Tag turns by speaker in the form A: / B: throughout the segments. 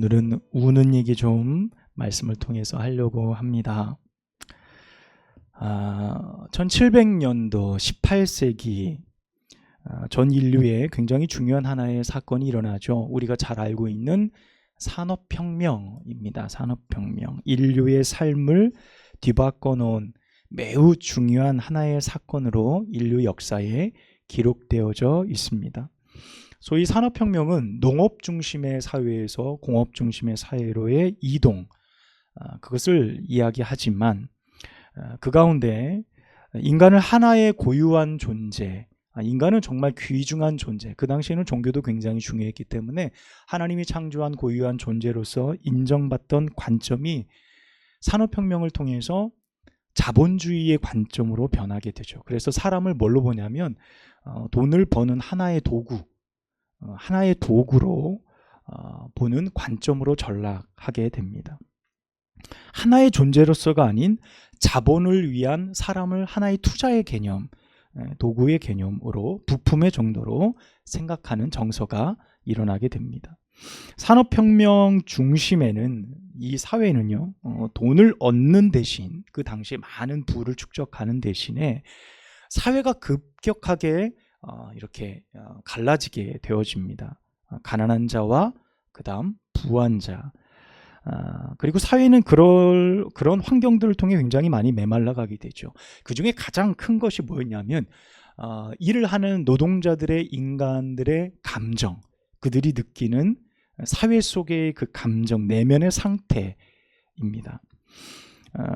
A: 오늘은 우는 얘기 좀 말씀을 통해서 하려고 합니다. 1700년도 18세기 전 인류에 굉장히 중요한 하나의 사건이 일어나죠. 우리가 잘 알고 있는 산업혁명입니다. 산업혁명. 인류의 삶을 뒤바꿔 놓은 매우 중요한 하나의 사건으로 인류 역사에 기록되어져 있습니다. 소위 산업혁명은 농업 중심의 사회에서 공업 중심의 사회로의 이동, 그것을 이야기하지만 그 가운데 인간을 하나의 고유한 존재, 인간은 정말 귀중한 존재, 그 당시에는 종교도 굉장히 중요했기 때문에 하나님이 창조한 고유한 존재로서 인정받던 관점이 산업혁명을 통해서 자본주의의 관점으로 변하게 되죠. 그래서 사람을 뭘로 보냐면 돈을 버는 하나의 도구로 보는 관점으로 전락하게 됩니다. 하나의 존재로서가 아닌 자본을 위한 사람을 하나의 투자의 개념, 도구의 개념으로 부품의 정도로 생각하는 정서가 일어나게 됩니다. 산업혁명 중심에는 이 사회는요, 돈을 얻는 대신 그 당시에 많은 부를 축적하는 대신에 사회가 급격하게 이렇게 갈라지게 되어집니다. 가난한 자와 그 다음 부한 자, 그리고 사회는 그런 환경들을 통해 굉장히 많이 메말라가게 되죠. 그 중에 가장 큰 것이 뭐였냐면 일을 하는 노동자들의 인간들의 감정, 그들이 느끼는 사회 속의 그 감정, 내면의 상태입니다.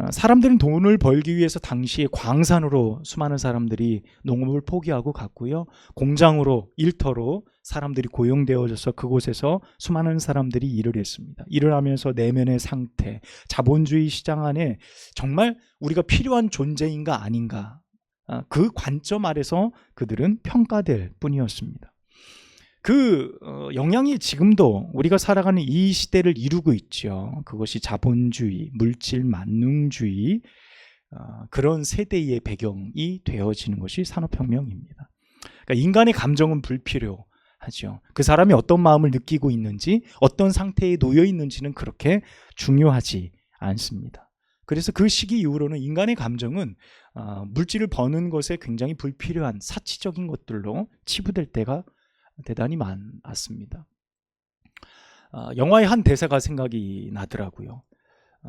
A: 사람들은 돈을 벌기 위해서 당시에 광산으로 수많은 사람들이 농업을 포기하고 갔고요. 공장으로, 일터로 사람들이 고용되어져서 그곳에서 수많은 사람들이 일을 했습니다. 일을 하면서 내면의 상태, 자본주의 시장 안에 정말 우리가 필요한 존재인가 아닌가, 그 관점 아래서 그들은 평가될 뿐이었습니다. 그 영향이 지금도 우리가 살아가는 이 시대를 이루고 있죠. 그것이 자본주의, 물질 만능주의, 그런 세대의 배경이 되어지는 것이 산업혁명입니다. 그러니까 인간의 감정은 불필요하죠. 그 사람이 어떤 마음을 느끼고 있는지, 어떤 상태에 놓여 있는지는 그렇게 중요하지 않습니다. 그래서 그 시기 이후로는 인간의 감정은 물질을 버는 것에 굉장히 불필요한 사치적인 것들로 치부될 때가 대단히 많았습니다. 영화의 한 대사가 생각이 나더라고요.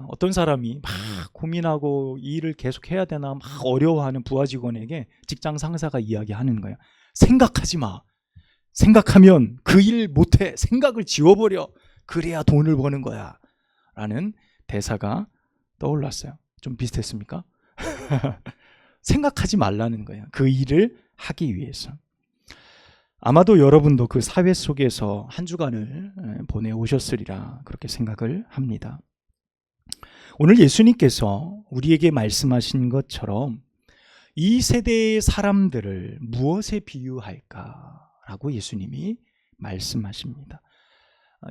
A: 어떤 사람이 막 고민하고 이 일을 계속 해야 되나 막 어려워하는 부하 직원에게 직장 상사가 이야기하는 거예요. 생각하지 마. 생각하면 그 일 못해. 생각을 지워버려. 그래야 돈을 버는 거야. 라는 대사가 떠올랐어요. 좀 비슷했습니까? 생각하지 말라는 거예요. 그 일을 하기 위해서. 아마도 여러분도 그 사회 속에서 한 주간을 보내오셨으리라 그렇게 생각을 합니다. 오늘 예수님께서 우리에게 말씀하신 것처럼 이 세대의 사람들을 무엇에 비유할까라고 예수님이 말씀하십니다.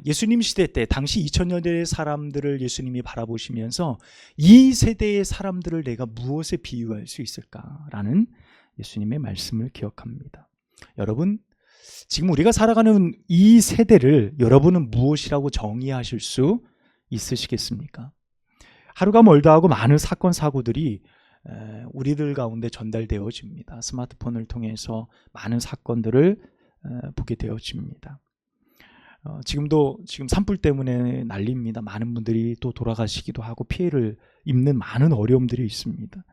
A: 예수님 시대 때 당시 2000년대의 사람들을 예수님이 바라보시면서 이 세대의 사람들을 내가 무엇에 비유할 수 있을까라는 예수님의 말씀을 기억합니다. 여러분, 지금 우리가 살아가는 이 세대를 여러분은 무엇이라고 정의하실 수 있으시겠습니까? 하루가 멀다 하고 많은 사건 사고들이 우리들 가운데 전달되어집니다. 스마트폰을 통해서 많은 사건들을 보게 되어집니다. 지금 산불 때문에 난립니다. 많은 분들이 또 돌아가시기도 하고 피해를 입는 많은 어려움들이 있습니다.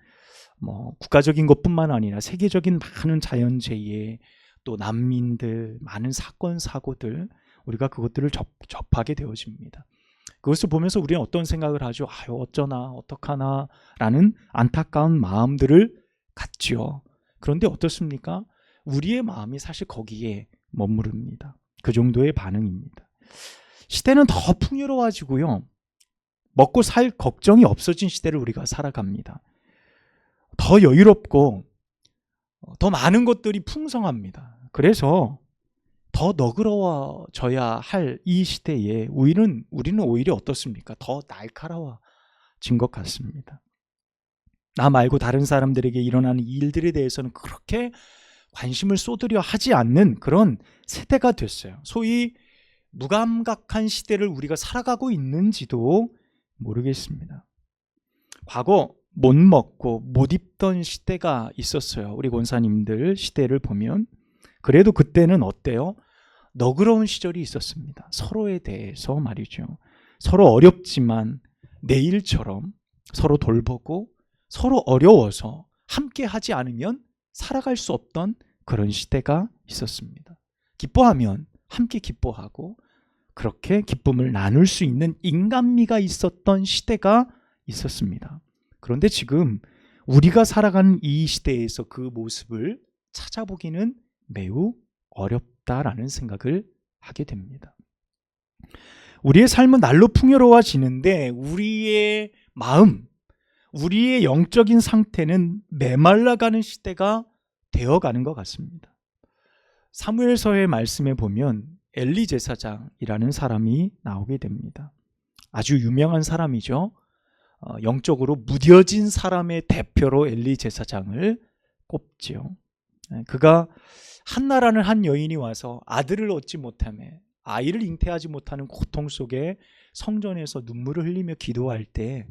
A: 국가적인 것뿐만 아니라 세계적인 많은 자연재해, 또 난민들, 많은 사건 사고들, 우리가 그것들을 접하게 되어집니다. 그것을 보면서 우리는 어떤 생각을 하죠? 어쩌나 어떡하나 라는 안타까운 마음들을 갖죠. 그런데 어떻습니까? 우리의 마음이 사실 거기에 머무릅니다. 그 정도의 반응입니다. 시대는 더 풍요로워지고요, 먹고 살 걱정이 없어진 시대를 우리가 살아갑니다. 더 여유롭고 더 많은 것들이 풍성합니다. 그래서 더 너그러워져야 할 이 시대에 우리는 오히려 어떻습니까? 더 날카로워진 것 같습니다. 나 말고 다른 사람들에게 일어나는 일들에 대해서는 그렇게 관심을 쏟으려 하지 않는 그런 세대가 됐어요. 소위 무감각한 시대를 우리가 살아가고 있는지도 모르겠습니다. 과거 못 먹고 못 입던 시대가 있었어요. 우리 권사님들 시대를 보면. 그래도 그때는 어때요? 너그러운 시절이 있었습니다. 서로에 대해서 말이죠. 서로 어렵지만 내일처럼 서로 돌보고 서로 어려워서 함께 하지 않으면 살아갈 수 없던 그런 시대가 있었습니다. 기뻐하면 함께 기뻐하고 그렇게 기쁨을 나눌 수 있는 인간미가 있었던 시대가 있었습니다. 그런데 지금 우리가 살아가는 이 시대에서 그 모습을 찾아보기는 매우 어렵다라는 생각을 하게 됩니다. 우리의 삶은 날로 풍요로워지는데 우리의 마음, 우리의 영적인 상태는 메말라가는 시대가 되어가는 것 같습니다. 사무엘서의 말씀에 보면 엘리 제사장이라는 사람이 나오게 됩니다. 아주 유명한 사람이죠. 영적으로 무뎌진 사람의 대표로 엘리 제사장을 꼽지요. 그가 한나라는 한 여인이 와서 아들을 얻지 못하며 아이를 잉태하지 못하는 고통 속에 성전에서 눈물을 흘리며 기도할 때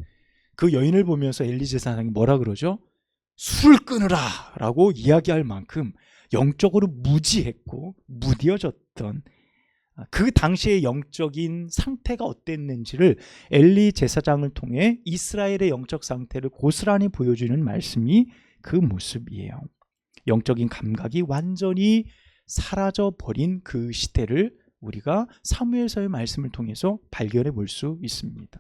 A: 그 여인을 보면서 엘리 제사장이 뭐라 그러죠? 술을 끊으라 라고 이야기할 만큼 영적으로 무지했고 무뎌졌던 그 당시의 영적인 상태가 어땠는지를 엘리 제사장을 통해 이스라엘의 영적 상태를 고스란히 보여주는 말씀이 그 모습이에요. 영적인 감각이 완전히 사라져버린 그 시대를 우리가 사무엘서의 말씀을 통해서 발견해 볼 수 있습니다.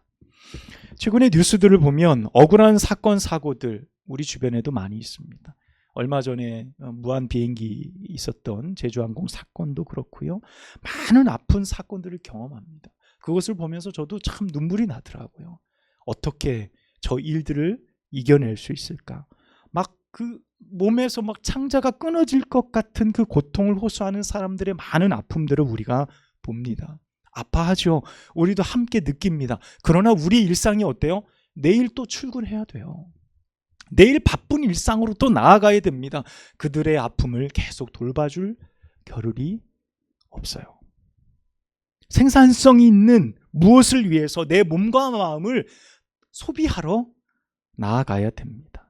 A: 최근의 뉴스들을 보면 억울한 사건, 사고들 우리 주변에도 많이 있습니다. 얼마 전에 무한 비행기 있었던 제주항공 사건도 그렇고요. 많은 아픈 사건들을 경험합니다. 그것을 보면서 저도 참 눈물이 나더라고요. 어떻게 저 일들을 이겨낼 수 있을까? 막 그 몸에서 막 창자가 끊어질 것 같은 그 고통을 호소하는 사람들의 많은 아픔들을 우리가 봅니다. 아파하죠. 우리도 함께 느낍니다. 그러나 우리 일상이 어때요? 내일 또 출근해야 돼요. 내일 바쁜 일상으로 또 나아가야 됩니다. 그들의 아픔을 계속 돌봐줄 겨를이 없어요. 생산성이 있는 무엇을 위해서 내 몸과 마음을 소비하러 나아가야 됩니다.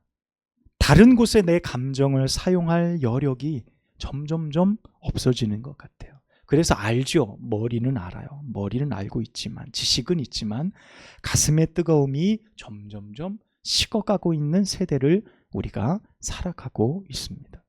A: 다른 곳에 내 감정을 사용할 여력이 점점점 없어지는 것 같아요. 그래서 알죠. 머리는 알아요. 머리는 알고 있지만, 지식은 있지만 가슴의 뜨거움이 점점점 식어가고 있는 세대를 우리가 살아가고 있습니다.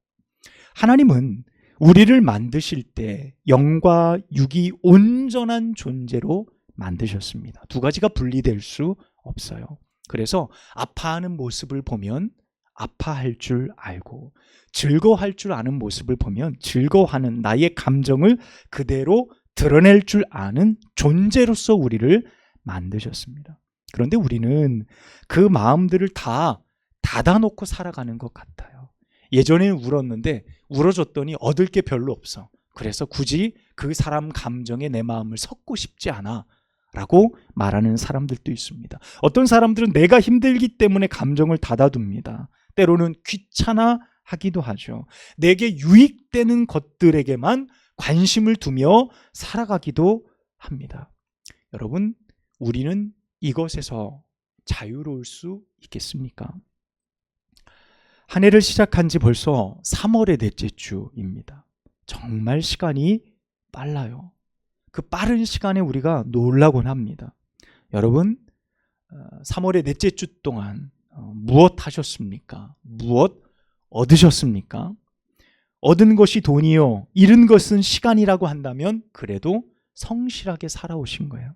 A: 하나님은 우리를 만드실 때 영과 육이 온전한 존재로 만드셨습니다. 두 가지가 분리될 수 없어요. 그래서 아파하는 모습을 보면 아파할 줄 알고 즐거워할 줄 아는 모습을 보면 즐거워하는 나의 감정을 그대로 드러낼 줄 아는 존재로서 우리를 만드셨습니다. 그런데 우리는 그 마음들을 다 닫아놓고 살아가는 것 같아요. 예전에는 울었는데 울어줬더니 얻을 게 별로 없어. 그래서 굳이 그 사람 감정에 내 마음을 섞고 싶지 않아 라고 말하는 사람들도 있습니다. 어떤 사람들은 내가 힘들기 때문에 감정을 닫아둡니다. 때로는 귀찮아하기도 하죠. 내게 유익되는 것들에게만 관심을 두며 살아가기도 합니다. 여러분, 우리는 이것에서 자유로울 수 있겠습니까? 한 해를 시작한 지 벌써 3월의 넷째 주입니다. 정말 시간이 빨라요. 그 빠른 시간에 우리가 놀라곤 합니다. 여러분, 3월의 넷째 주 동안 무엇 하셨습니까? 무엇 얻으셨습니까? 얻은 것이 돈이요, 잃은 것은 시간이라고 한다면 그래도 성실하게 살아오신 거예요.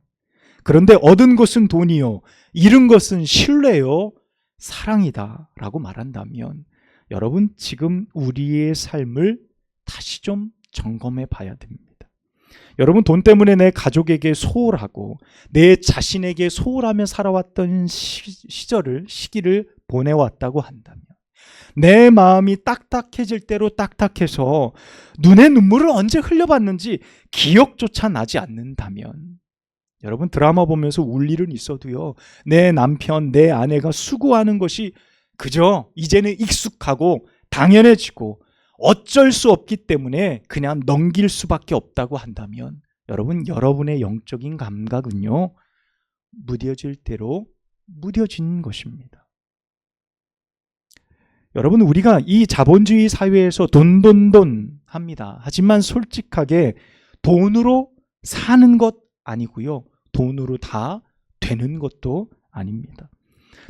A: 그런데 얻은 것은 돈이요, 잃은 것은 신뢰요, 사랑이다 라고 말한다면 여러분, 지금 우리의 삶을 다시 좀 점검해 봐야 됩니다. 여러분, 돈 때문에 내 가족에게 소홀하고 내 자신에게 소홀하며 살아왔던 시기를 보내왔다고 한다면, 내 마음이 딱딱해질 대로 딱딱해서 눈에 눈물을 언제 흘려봤는지 기억조차 나지 않는다면, 여러분, 드라마 보면서 울 일은 있어도요, 내 남편, 내 아내가 수고하는 것이 그저 이제는 익숙하고 당연해지고 어쩔 수 없기 때문에 그냥 넘길 수밖에 없다고 한다면 여러분의 영적인 감각은요, 무뎌질 대로 무뎌진 것입니다. 여러분, 우리가 이 자본주의 사회에서 돈 합니다. 하지만 솔직하게 돈으로 사는 것 아니고요, 돈으로 다 되는 것도 아닙니다.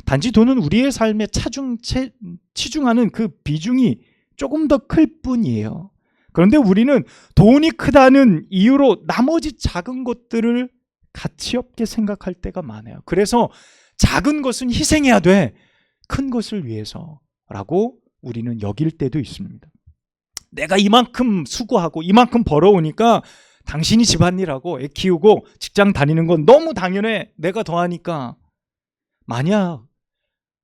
A: 단지 돈은 우리의 삶에 치중하는 그 비중이 조금 더 클 뿐이에요. 그런데 우리는 돈이 크다는 이유로 나머지 작은 것들을 가치 없게 생각할 때가 많아요. 그래서 작은 것은 희생해야 돼, 큰 것을 위해서라고 우리는 여길 때도 있습니다. 내가 이만큼 수고하고 이만큼 벌어오니까 당신이 집안일하고 애 키우고 직장 다니는 건 너무 당연해, 내가 더하니까. 만약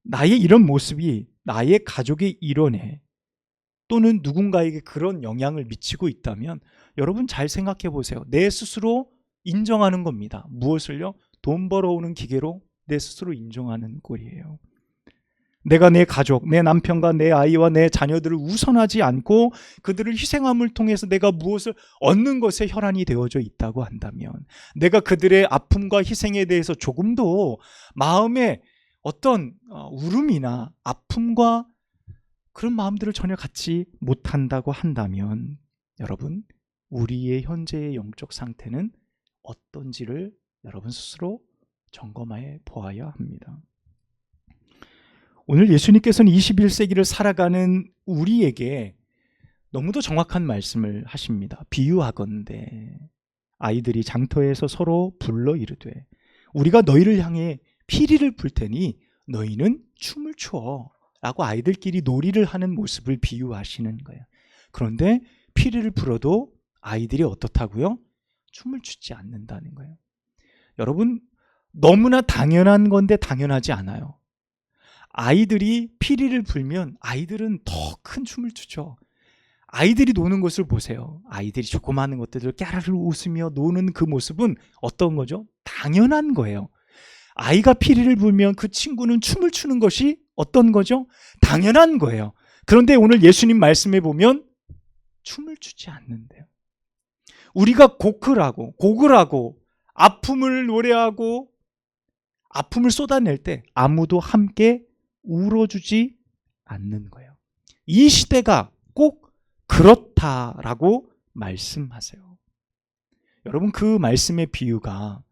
A: 나의 이런 모습이 나의 가족의 일원에 또는 누군가에게 그런 영향을 미치고 있다면 여러분 잘 생각해 보세요. 내 스스로 인정하는 겁니다. 무엇을요? 돈 벌어오는 기계로 내 스스로 인정하는 꼴이에요. 내가 내 가족, 내 남편과 내 아이와 내 자녀들을 우선하지 않고 그들을 희생함을 통해서 내가 무엇을 얻는 것에 혈안이 되어져 있다고 한다면, 내가 그들의 아픔과 희생에 대해서 조금도 마음에 어떤 울음이나 아픔과 그런 마음들을 전혀 갖지 못한다고 한다면, 여러분, 우리의 현재의 영적 상태는 어떤지를 여러분 스스로 점검해 보아야 합니다. 오늘 예수님께서는 21세기를 살아가는 우리에게 너무도 정확한 말씀을 하십니다. 비유하건대 아이들이 장터에서 서로 불러 이르되 우리가 너희를 향해 피리를 불 테니 너희는 춤을 추어 라고 아이들끼리 놀이를 하는 모습을 비유하시는 거예요. 그런데 피리를 불어도 아이들이 어떻다고요? 춤을 추지 않는다는 거예요. 여러분, 너무나 당연한 건데 당연하지 않아요. 아이들이 피리를 불면 아이들은 더 큰 춤을 추죠. 아이들이 노는 것을 보세요. 아이들이 조그마한 것들을 깨라를 웃으며 노는 그 모습은 어떤 거죠? 당연한 거예요. 아이가 피리를 불면 그 친구는 춤을 추는 것이 어떤 거죠? 당연한 거예요. 그런데 오늘 예수님 말씀에 보면 춤을 추지 않는데요. 우리가 곡을 하고 아픔을 노래하고 아픔을 쏟아낼 때 아무도 함께 울어주지 않는 거예요. 이 시대가 꼭 그렇다라고 말씀하세요. 여러분, 그 말씀의 비유가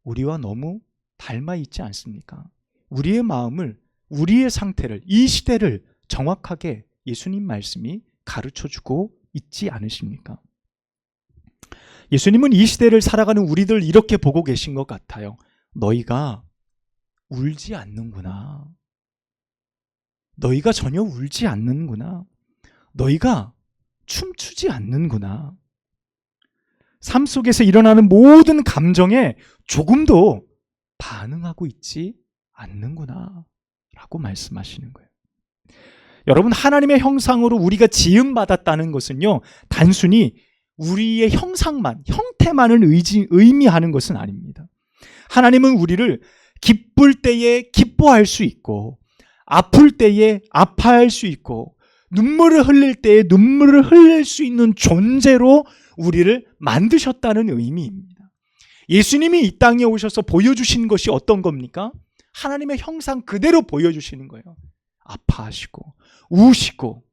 A: 우리와 너무 닮아 있지 않습니까? 우리의 마음을, 우리의 상태를, 이 시대를 정확하게 예수님 말씀이 가르쳐주고 있지 않으십니까? 예수님은 이 시대를 살아가는 우리들 이렇게 보고 계신 것 같아요. 너희가 울지 않는구나. 너희가 전혀 울지 않는구나. 너희가 춤추지 않는구나. 삶 속에서 일어나는 모든 감정에 조금도 반응하고 있지 않는구나 라고 말씀하시는 거예요. 여러분, 하나님의 형상으로 우리가 지음받았다는 것은요, 단순히 우리의 형상만, 형태만을 의미하는 것은 아닙니다. 하나님은 우리를 기쁠 때에 기뻐할 수 있고, 아플 때에 아파할 수 있고, 눈물을 흘릴 때에 눈물을 흘릴 수 있는 존재로 우리를 만드셨다는 의미입니다. 예수님이 이 땅에 오셔서 보여주신 것이 어떤 겁니까? 하나님의 형상 그대로 보여주시는 거예요. 아파하시고 우시고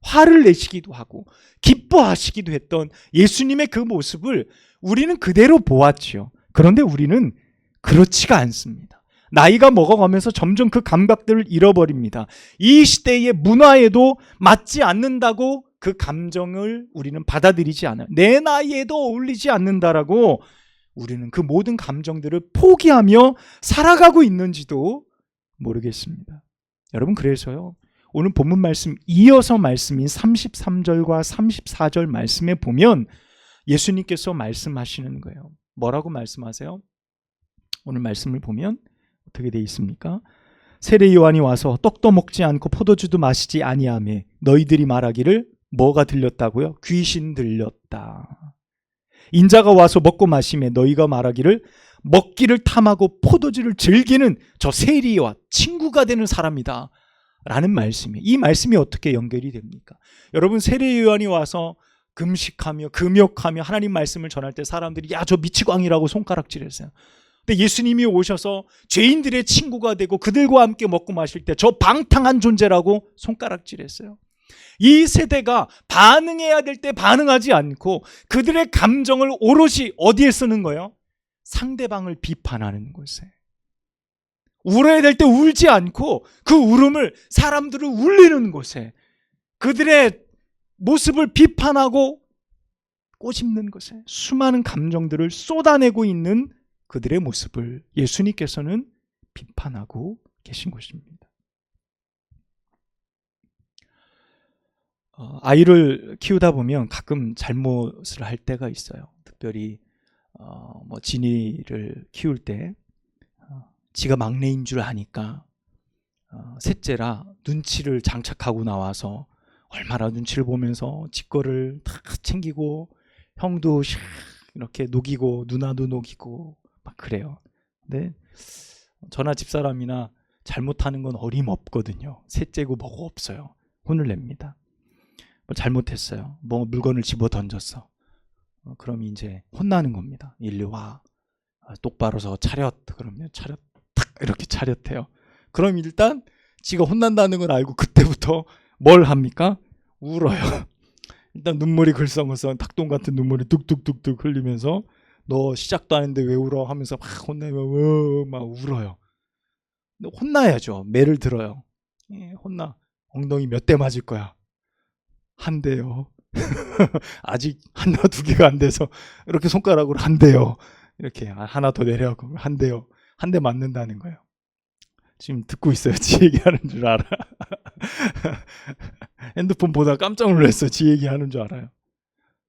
A: 화를 내시기도 하고 기뻐하시기도 했던 예수님의 그 모습을 우리는 그대로 보았지요. 그런데 우리는 그렇지가 않습니다. 나이가 먹어가면서 점점 그 감각들을 잃어버립니다. 이 시대의 문화에도 맞지 않는다고 그 감정을 우리는 받아들이지 않아요. 내 나이에도 어울리지 않는다라고 우리는 그 모든 감정들을 포기하며 살아가고 있는지도 모르겠습니다. 여러분, 그래서요, 오늘 본문 말씀 이어서 말씀인 33절과 34절 말씀에 보면 예수님께서 말씀하시는 거예요. 뭐라고 말씀하세요? 오늘 말씀을 보면 어떻게 되어 있습니까? 세례 요한이 와서 떡도 먹지 않고 포도주도 마시지 아니하매 너희들이 말하기를 뭐가 들렸다고요? 귀신 들렸다. 인자가 와서 먹고 마시매 너희가 말하기를 먹기를 탐하고 포도주를 즐기는 저 세리와 친구가 되는 사람이다 라는 말씀이, 이 말씀이 어떻게 연결이 됩니까? 여러분, 세례 요한이 와서 금식하며 금욕하며 하나님 말씀을 전할 때 사람들이 야, 저 미치광이라고 손가락질했어요. 근데 예수님이 오셔서 죄인들의 친구가 되고 그들과 함께 먹고 마실 때 저 방탕한 존재라고 손가락질했어요. 이 세대가 반응해야 될 때 반응하지 않고 그들의 감정을 오롯이 어디에 쓰는 거예요? 상대방을 비판하는 곳에. 울어야 될 때 울지 않고 그 울음을 사람들을 울리는 곳에, 그들의 모습을 비판하고 꼬집는 것에 수많은 감정들을 쏟아내고 있는 그들의 모습을 예수님께서는 비판하고 계신 것입니다. 아이를 키우다 보면 가끔 잘못을 할 때가 있어요. 특별히 진이를 키울 때 지가 막내인 줄 아니까 셋째라 눈치를 장착하고 나와서 얼마나 눈치를 보면서 지 거를 다 챙기고 형도 이렇게 녹이고 누나도 녹이고 막 그래요. 근데 저나 집사람이나 잘못하는 건 어림없거든요. 셋째고 뭐고 없어요. 혼을 냅니다. 잘못했어요. 뭐 물건을 집어 던졌어. 그럼 이제 혼나는 겁니다. 일리 와. 똑바로 서 차렷. 그러면 차렷 탁 이렇게 차렷해요. 그럼 일단 지가 혼난다는 걸 알고 그때부터 뭘 합니까? 울어요. 일단 눈물이 글썽글썽 닭똥 같은 눈물이 뚝뚝뚝뚝 흘리면서 너 시작도 안 했는데 왜 울어? 하면서 막 혼내면 막 울어요. 혼나야죠. 매를 들어요. 혼나. 엉덩이 몇 대 맞을 거야? 한 대요. 아직 하나 두 개가 안 돼서 이렇게 손가락으로 한 대요. 이렇게 하나 더 내려가고 한 대요. 한 대 맞는다는 거예요. 지금 듣고 있어요. 지 얘기하는 줄 알아. 핸드폰 보다 깜짝 놀랐어요. 지 얘기하는 줄 알아요.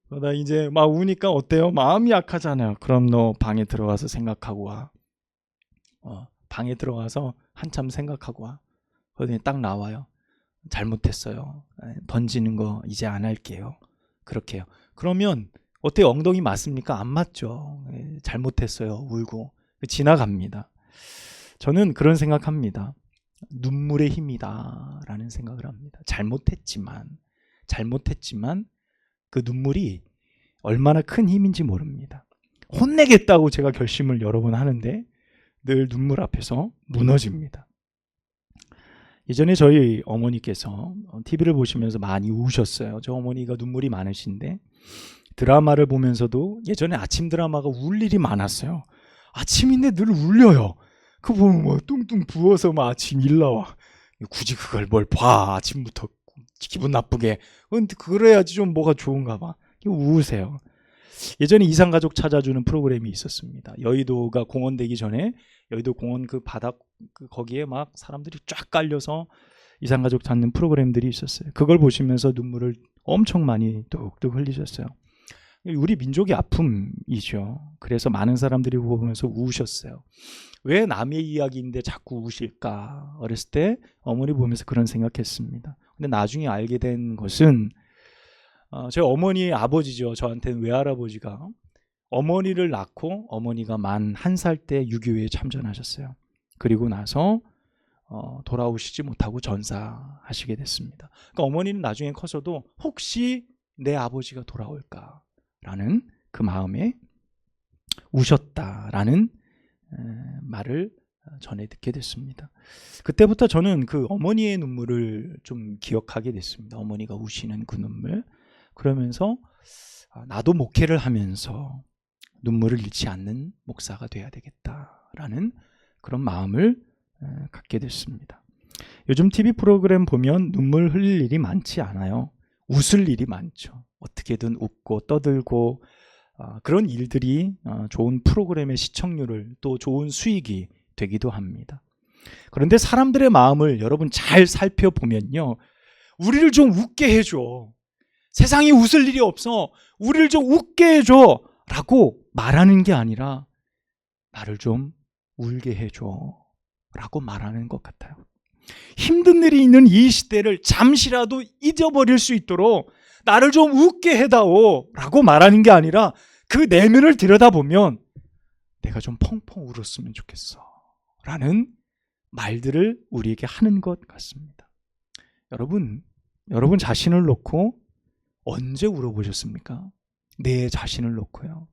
A: 그러다 이제 막 우니까 어때요? 마음이 약하잖아요. 그럼 너 방에 들어가서 생각하고 와. 방에 들어가서 한참 생각하고 와. 그러더니 딱 나와요. 잘못했어요. 던지는 거 이제 안 할게요. 그렇게 해요. 그러면 어때요? 엉덩이 맞습니까? 안 맞죠. 잘못했어요. 울고. 지나갑니다. 저는 그런 생각합니다. 눈물의 힘이다 라는 생각을 합니다. 잘못했지만 그 눈물이 얼마나 큰 힘인지 모릅니다. 혼내겠다고 제가 결심을 여러 번 하는데 늘 눈물 앞에서 무너집니다. 예전에 저희 어머니께서 TV를 보시면서 많이 우셨어요. 저 어머니가 눈물이 많으신데 드라마를 보면서도 예전에 아침 드라마가 울 일이 많았어요. 아침인데 늘 울려요. 그거 보면 뭐 뚱뚱 부어서 막 아침 일 나와. 굳이 그걸 뭘 봐. 아침부터 기분 나쁘게. 근데 그래야지 좀 뭐가 좋은가 봐. 우으세요. 예전에 이상가족 찾아주는 프로그램이 있었습니다. 여의도가 공원되기 전에 여의도 공원 그 바닥 거기에 막 사람들이 쫙 깔려서 이상가족 찾는 프로그램들이 있었어요. 그걸 보시면서 눈물을 엄청 많이 뚝뚝 흘리셨어요. 우리 민족의 아픔이죠. 그래서 많은 사람들이 보면서 우셨어요. 왜 남의 이야기인데 자꾸 우실까? 어렸을 때 어머니 보면서 그런 생각했습니다. 근데 나중에 알게 된 것은 제 어머니의 아버지죠. 저한테는 외할아버지가 어머니를 낳고 어머니가 만 1살 때 6.25에 참전하셨어요. 그리고 나서 돌아오시지 못하고 전사하시게 됐습니다. 그러니까 어머니는 나중에 커서도 혹시 내 아버지가 돌아올까라는 그 마음에 우셨다라는 말을 전해 듣게 됐습니다. 그때부터 저는 그 어머니의 눈물을 좀 기억하게 됐습니다. 어머니가 우시는 그 눈물. 그러면서 나도 목회를 하면서 눈물을 잃지 않는 목사가 돼야 되겠다라는 그런 마음을 갖게 됐습니다. 요즘 TV 프로그램 보면 눈물 흘릴 일이 많지 않아요. 웃을 일이 많죠. 어떻게든 웃고 떠들고 그런 일들이 좋은 프로그램의 시청률을 또 좋은 수익이 되기도 합니다. 그런데 사람들의 마음을 여러분 잘 살펴보면요. 우리를 좀 웃게 해줘. 세상에 웃을 일이 없어. 우리를 좀 웃게 해줘. 라고 말하는 게 아니라 나를 좀 울게 해줘. 라고 말하는 것 같아요. 힘든 일이 있는 이 시대를 잠시라도 잊어버릴 수 있도록 나를 좀 웃게 해다오. 라고 말하는 게 아니라 그 내면을 들여다보면 내가 좀 펑펑 울었으면 좋겠어. 라는 말들을 우리에게 하는 것 같습니다. 여러분 자신을 놓고 언제 울어보셨습니까? 내 자신을 놓고요.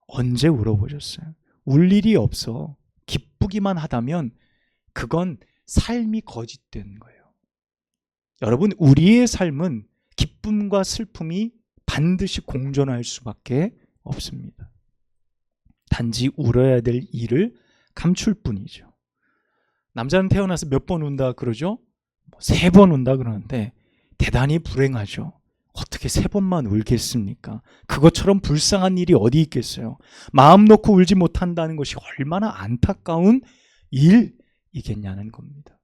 A: 언제 울어보셨어요? 울 일이 없어. 기쁘기만 하다면 그건 삶이 거짓된 거예요. 여러분, 우리의 삶은 기쁨과 슬픔이 반드시 공존할 수밖에 없습니다. 단지 울어야 될 일을 감출 뿐이죠. 남자는 태어나서 몇 번 운다 그러죠? 3번 운다 그러는데 대단히 불행하죠. 어떻게 3번만 울겠습니까? 그것처럼 불쌍한 일이 어디 있겠어요? 마음 놓고 울지 못한다는 것이 얼마나 안타까운 일이겠냐는 겁니다.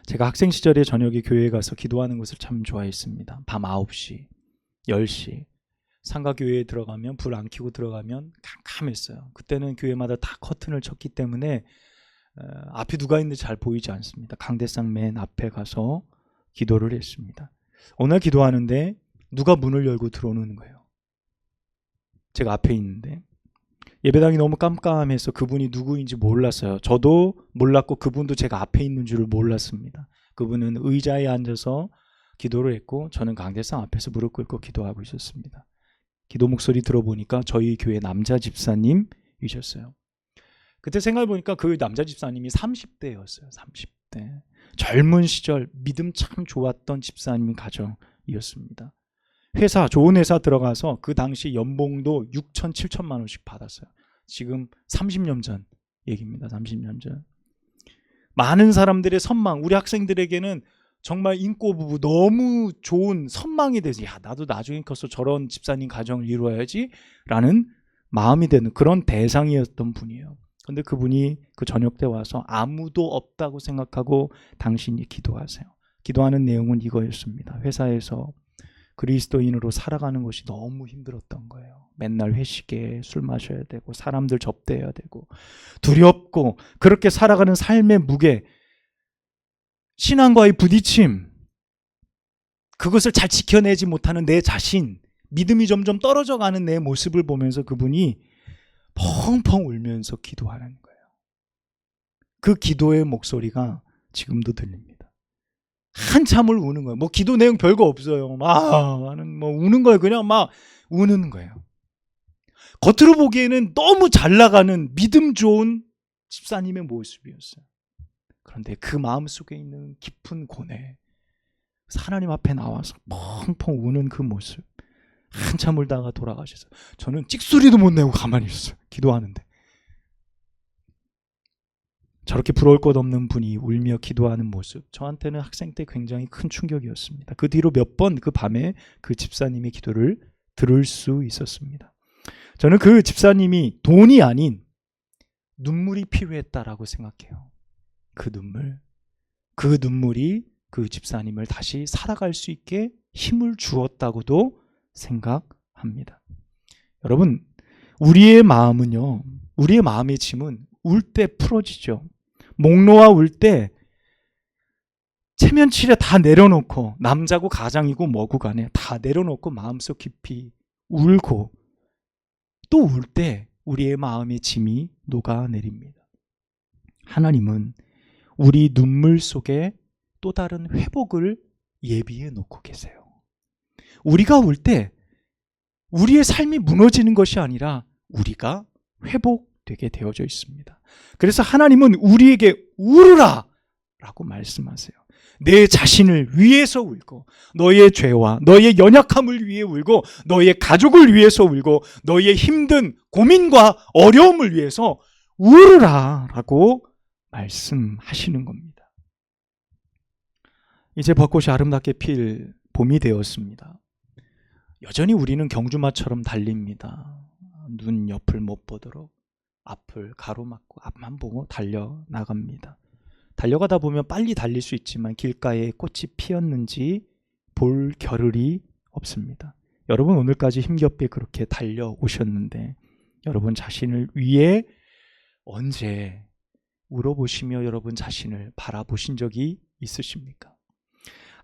A: 제가 학생 시절에 저녁에 교회에 가서 기도하는 것을 참 좋아했습니다. 밤 9시, 10시 상가교회에 들어가면 불 안 켜고 들어가면 캄캄했어요. 그때는 교회마다 다 커튼을 쳤기 때문에 앞에 누가 있는지 잘 보이지 않습니다. 강대상 맨 앞에 가서 기도를 했습니다. 어느 날 기도하는데 누가 문을 열고 들어오는 거예요. 제가 앞에 있는데 예배당이 너무 깜깜해서 그분이 누구인지 몰랐어요. 저도 몰랐고 그분도 제가 앞에 있는 줄을 몰랐습니다. 그분은 의자에 앉아서 기도를 했고 저는 강대상 앞에서 무릎 꿇고 기도하고 있었습니다. 기도 목소리 들어보니까 저희 교회 남자 집사님이셨어요. 그때 생각해보니까 그 남자 집사님이 30대였어요. 30대. 젊은 시절 믿음 참 좋았던 집사님 가정이었습니다. 회사, 좋은 회사 들어가서 그 당시 연봉도 6천, 7천만 원씩 받았어요. 지금 30년 전 얘기입니다. 30년 전. 많은 사람들의 선망, 우리 학생들에게는 정말 인꼬부부 너무 좋은 선망이 되지. 야, 나도 나중에 커서 저런 집사님 가정을 이루어야지 라는 마음이 되는 그런 대상이었던 분이에요. 근데 그분이 그 저녁 때 와서 아무도 없다고 생각하고 당신이 기도하세요. 기도하는 내용은 이거였습니다. 회사에서 그리스도인으로 살아가는 것이 너무 힘들었던 거예요. 맨날 회식에 술 마셔야 되고 사람들 접대해야 되고 두렵고 그렇게 살아가는 삶의 무게, 신앙과의 부딪힘, 그것을 잘 지켜내지 못하는 내 자신, 믿음이 점점 떨어져 가는 내 모습을 보면서 그분이 펑펑 울면서 기도하는 거예요. 그 기도의 목소리가 지금도 들립니다. 한참을 우는 거예요. 뭐 기도 내용 별거 없어요. 막 우는 거예요. 그냥 막 우는 거예요. 겉으로 보기에는 너무 잘 나가는 믿음 좋은 집사님의 모습이었어요. 그런데 그 마음 속에 있는 깊은 고뇌, 하나님 앞에 나와서 펑펑 우는 그 모습, 한참 울다가 돌아가셔서 저는 찍소리도 못 내고 가만히 있었어요. 기도하는데. 저렇게 부러울 것 없는 분이 울며 기도하는 모습, 저한테는 학생 때 굉장히 큰 충격이었습니다. 그 뒤로 몇 번 그 밤에 그 집사님의 기도를 들을 수 있었습니다. 저는 그 집사님이 돈이 아닌 눈물이 필요했다라고 생각해요. 그 눈물이 그 집사님을 다시 살아갈 수 있게 힘을 주었다고도 생각합니다. 여러분, 우리의 마음은요, 우리의 마음의 짐은 울 때 풀어지죠. 목 놓아 울 때 체면치레 다 내려놓고, 남자고 가장이고 뭐고 간에 다 내려놓고 마음속 깊이 울고 또 울 때 우리의 마음의 짐이 녹아내립니다. 하나님은 우리 눈물 속에 또 다른 회복을 예비해 놓고 계세요. 우리가 울 때 우리의 삶이 무너지는 것이 아니라 우리가 회복되게 되어져 있습니다. 그래서 하나님은 우리에게 울으라 라고 말씀하세요. 내 자신을 위해서 울고, 너의 죄와 너의 연약함을 위해 울고, 너의 가족을 위해서 울고, 너의 힘든 고민과 어려움을 위해서 울으라 라고 말씀하시는 겁니다. 이제 벚꽃이 아름답게 필 봄이 되었습니다. 여전히 우리는 경주마처럼 달립니다. 눈 옆을 못 보도록 앞을 가로막고 앞만 보고 달려나갑니다. 달려가다 보면 빨리 달릴 수 있지만 길가에 꽃이 피었는지 볼 겨를이 없습니다. 여러분, 오늘까지 힘겹게 그렇게 달려오셨는데 여러분 자신을 위해 언제 울어보시며 여러분 자신을 바라보신 적이 있으십니까?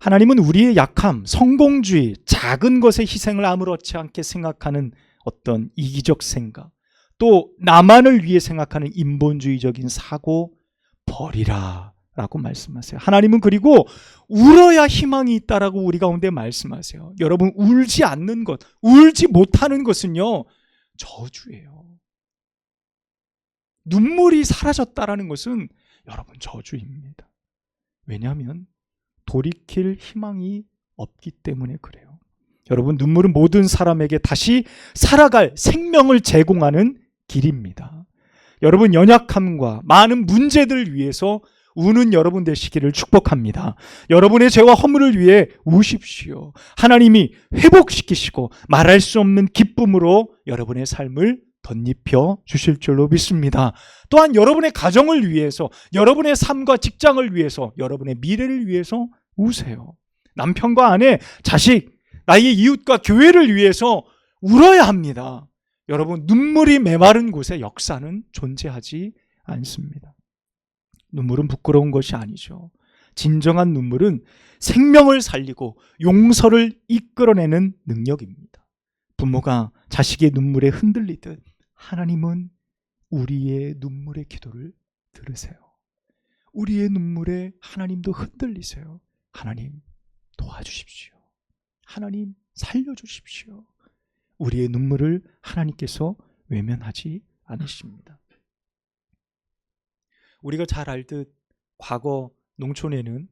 A: 하나님은 우리의 약함, 성공주의, 작은 것의 희생을 아무렇지 않게 생각하는 어떤 이기적 생각, 또 나만을 위해 생각하는 인본주의적인 사고 버리라 라고 말씀하세요. 하나님은 그리고 울어야 희망이 있다라고 우리 가운데 말씀하세요. 여러분, 울지 않는 것, 울지 못하는 것은요, 저주예요. 눈물이 사라졌다라는 것은 여러분 저주입니다. 왜냐하면 돌이킬 희망이 없기 때문에 그래요. 여러분, 눈물은 모든 사람에게 다시 살아갈 생명을 제공하는 길입니다. 여러분, 연약함과 많은 문제들을 위해서 우는 여러분 되시기를 축복합니다. 여러분의 죄와 허물을 위해 우십시오. 하나님이 회복시키시고 말할 수 없는 기쁨으로 여러분의 삶을 덧입혀 주실 줄로 믿습니다. 또한 여러분의 가정을 위해서, 여러분의 삶과 직장을 위해서, 여러분의 미래를 위해서 우세요. 남편과 아내, 자식, 나의 이웃과 교회를 위해서 울어야 합니다. 여러분, 눈물이 메마른 곳에 역사는 존재하지 않습니다. 눈물은 부끄러운 것이 아니죠. 진정한 눈물은 생명을 살리고 용서를 이끌어내는 능력입니다. 부모가 자식의 눈물에 흔들리듯 하나님은 우리의 눈물의 기도를 들으세요. 우리의 눈물에 하나님도 흔들리세요. 하나님 도와주십시오. 하나님 살려주십시오. 우리의 눈물을 하나님께서 외면하지 않으십니다. 우리가 잘 알듯 과거 농촌에는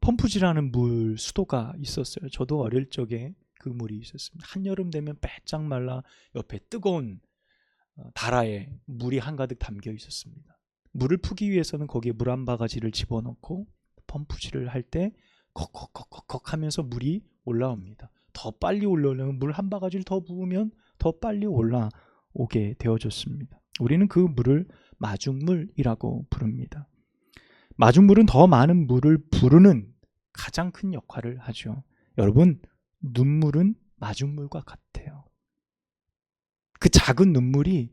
A: 펌프질하는 물 수도가 있었어요. 저도 어릴 적에 그 물이 있었습니다. 한여름 되면 빼짝 말라 옆에 뜨거운 다라에 물이 한가득 담겨 있었습니다. 물을 푸기 위해서는 거기에 물 한 바가지를 집어넣고 펌프질을 할 때 컥컥컥컥 하면서 물이 올라옵니다. 더 빨리 올라오려면 물 한 바가지를 더 부으면 더 빨리 올라오게 되어졌습니다. 우리는 그 물을 마중물이라고 부릅니다. 마중물은 더 많은 물을 부르는 가장 큰 역할을 하죠. 여러분, 눈물은 마중물과 같아요. 그 작은 눈물이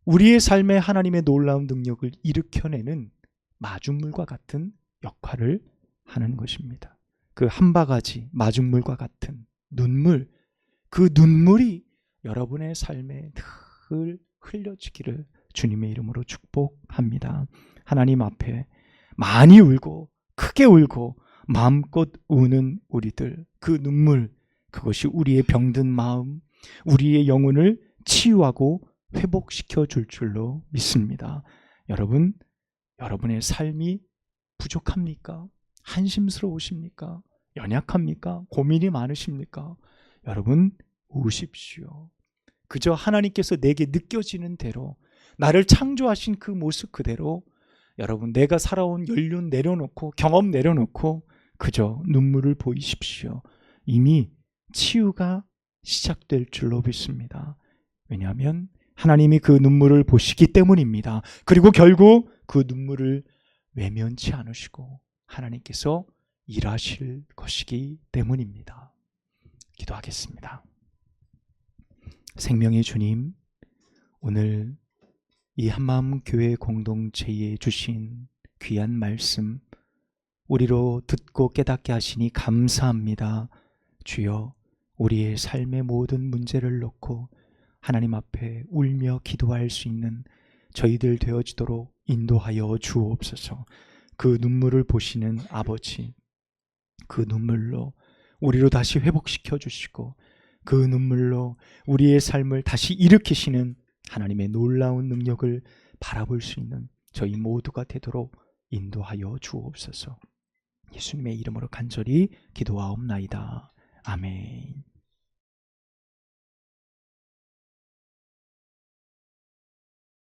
A: 우리의 삶에 하나님의 놀라운 능력을 일으켜내는 마중물과 같은 역할을 하는 것입니다. 그 한 바가지 마중물과 같은 눈물, 그 눈물이 여러분의 삶에 늘 흘려지기를 주님의 이름으로 축복합니다. 하나님 앞에 많이 울고 크게 울고 마음껏 우는 우리들, 그 눈물, 그것이 우리의 병든 마음, 우리의 영혼을 치유하고 회복시켜 줄 줄로 믿습니다. 여러분, 여러분의 삶이 부족합니까? 한심스러우십니까? 연약합니까? 고민이 많으십니까? 여러분, 우십시오. 그저 하나님께서 내게 느껴지는 대로, 나를 창조하신 그 모습 그대로 여러분, 내가 살아온 연륜 내려놓고 경험 내려놓고 그저 눈물을 보이십시오. 이미 치유가 시작될 줄로 믿습니다. 왜냐하면 하나님이 그 눈물을 보시기 때문입니다. 그리고 결국 그 눈물을 외면치 않으시고 하나님께서 일하실 것이기 때문입니다. 기도하겠습니다. 생명의 주님, 오늘 이 한마음 교회 공동체에 주신 귀한 말씀 우리로 듣고 깨닫게 하시니 감사합니다. 주여, 우리의 삶의 모든 문제를 놓고 하나님 앞에 울며 기도할 수 있는 저희들 되어지도록 인도하여 주옵소서. 그 눈물을 보시는 아버지, 그 눈물로 우리로 다시 회복시켜 주시고 그 눈물로 우리의 삶을 다시 일으키시는 하나님의 놀라운 능력을 바라볼 수 있는 저희 모두가 되도록 인도하여 주옵소서. 예수님의 이름으로 간절히 기도하옵나이다. 아멘.